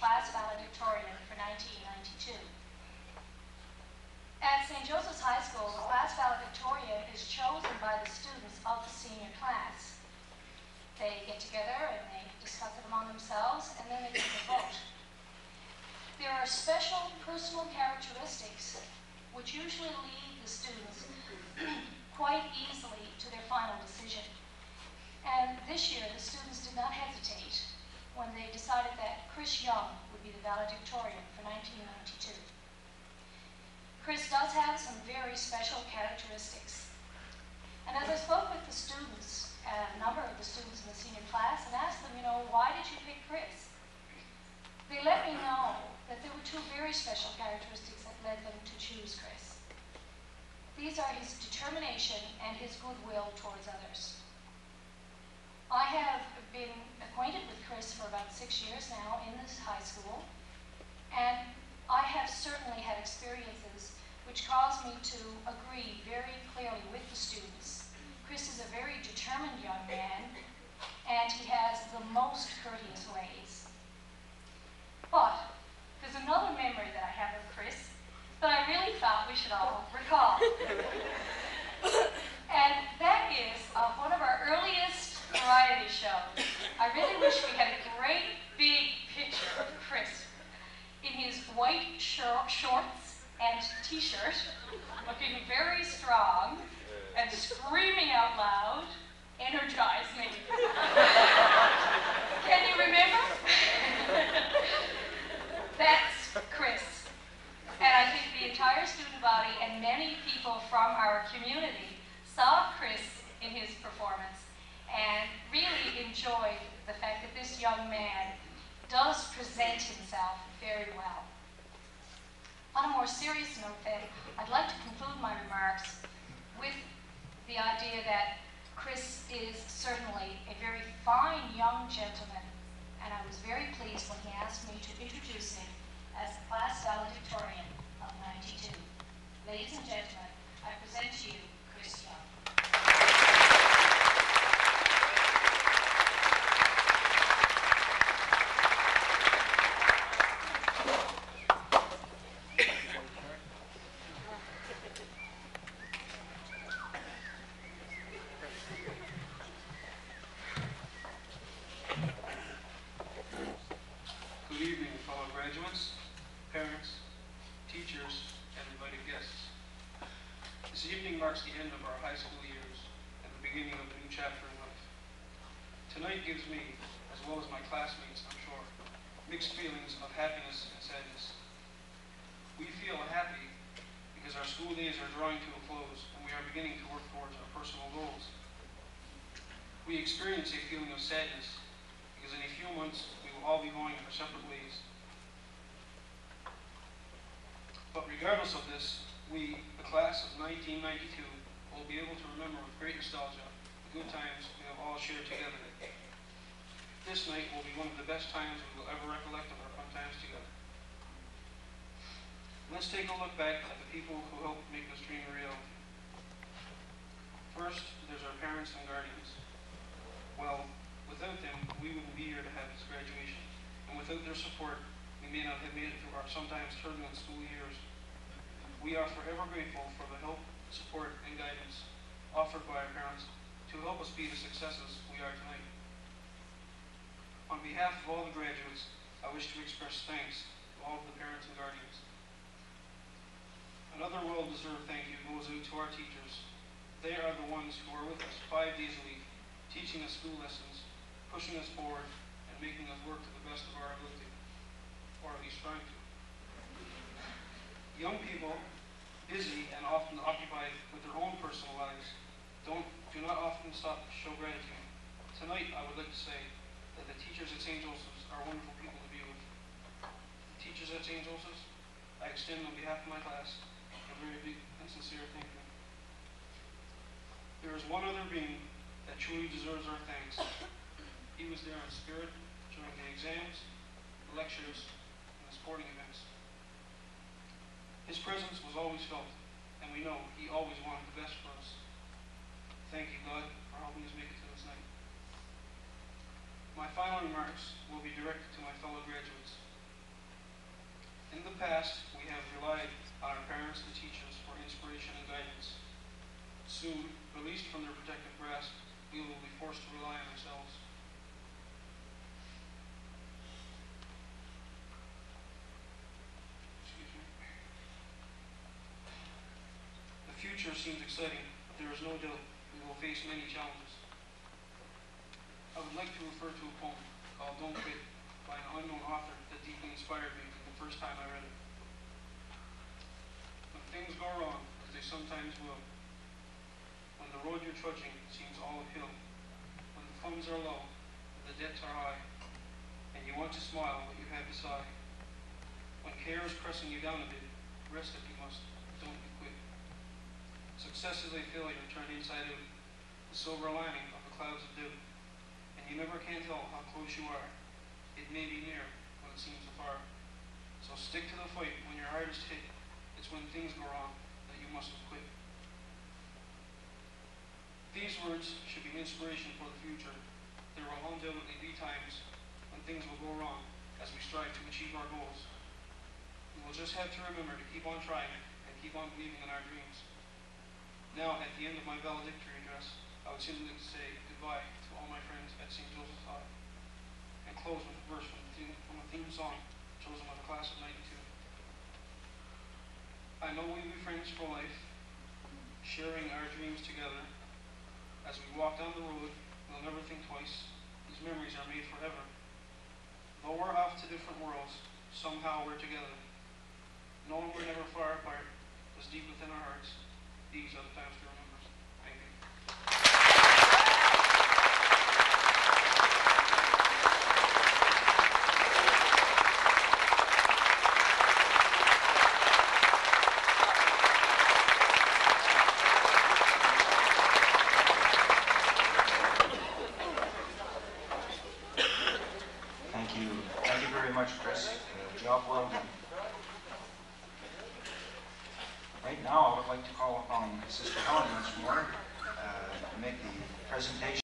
class valedictorian for 1992. At St. Joseph's High School, the class valedictorian is chosen by the students of the senior class. They get together and they discuss it among themselves, and then they take a vote. There are special personal characteristics which usually lead the students quite easily to their final decision. And this year, the students did not hesitate when they decided that Chris Young would be the valedictorian for 1992. Chris does have some very special characteristics. And as I spoke with the students, a number of the students in the senior class, and asked them, why did you pick Chris? They let me know that there were two very special characteristics that led them to choose Chris. These are his determination and his goodwill towards others. I have been acquainted with Chris for about 6 years now in this high school, and I have certainly had experiences which caused me to agree very clearly with the students. Chris is a very determined young man, and he has the most courteous ways. But there's another memory that I have of Chris that I really thought we should all recall. And that is one of our earliest variety shows. I really wish we had a great big picture of Chris in his white shorts and t-shirt, looking very strong and screaming out loud, "Energize me." Can you remember? That's Chris. And I think the entire student body and many people from our community saw Chris in his performance and really enjoyed the fact that this young man does present himself very well. On a more serious note then, I'd like to conclude my remarks with the idea that Chris is certainly a very fine young gentleman, and I was very pleased when he asked me to introduce him as the class valedictorian of 92. Ladies and gentlemen, I present to you Chris Young. Marks the end of our high school years and the beginning of a new chapter in life. Tonight gives me, as well as my classmates, I'm sure, mixed feelings of happiness and sadness. We feel happy because our school days are drawing to a close and we are beginning to work towards our personal goals. We experience a feeling of sadness because in a few months we will all be going our separate ways. But regardless of this, we, the class of 1992, will be able to remember with great nostalgia the good times we have all shared together. This night will be one of the best times we will ever recollect of our fun times together. Let's take a look back at the people who helped make this dream a reality. First, there's our parents and guardians. Well, without them, we wouldn't be here to have this graduation, and without their support, we may not have made it through our sometimes turbulent school years. We are forever grateful for the help, support, and guidance offered by our parents to help us be the successes we are tonight. On behalf of all the graduates, I wish to express thanks to all of the parents and guardians. Another well-deserved thank you goes out to our teachers. They are the ones who are with us 5 days a week, teaching us school lessons, pushing us forward, and making us work to the best of our ability, or at least trying to. Young people, busy and often occupied with their own personal lives, do not often stop to show gratitude. Tonight, I would like to say that the teachers at St. Joseph's are wonderful people to be with. The teachers at St. Joseph's, I extend on behalf of my class a very big and sincere thank you. There is one other being that truly deserves our thanks. He was there in spirit during the exams, the lectures, and the sporting events. His presence was always felt, and we know he always wanted the best for us. Thank you, God, for helping us make it to this night. My final remarks will be directed to my fellow graduates. past, we have relied on our parents and teachers for inspiration and guidance. Soon, released from their protective grasp, we will be forced to rely on ourselves. The future seems exciting, but there is no doubt we will face many challenges. I would like to refer to a poem called Don't Quit by an unknown author that deeply inspired me from the first time I read it. When things go wrong, as they sometimes will, when the road you're trudging seems all uphill, when the funds are low and the debts are high, and you want to smile but you have to sigh, when care is pressing you down a bit, rest if you must, don't quit. Success is a failure turned inside out, the silver lining of the clouds of doubt. And you never can tell how close you are. It may be near when it seems afar. So stick to the fight when your heart is hit. It's when things go wrong that you mustn't quit. These words should be inspiration for the future. There will undoubtedly be times when things will go wrong as we strive to achieve our goals. We will just have to remember to keep on trying and keep on believing in our dreams. Now, at the end of my valedictory address, I would simply like to say goodbye to all my friends at St. Joseph's High, and close with a verse from a theme song chosen by the class of '92. I know we'll be friends for life, sharing our dreams together. As we walk down the road, we'll never think twice. These memories are made forever. Though we're off to different worlds, somehow we're together. Knowing we're never far apart, was deep within our hearts. These are the times to remember. Thank you. Thank you very much, Chris. Job well done. Right now, I would like to call upon Sister Helen once more to make the presentation.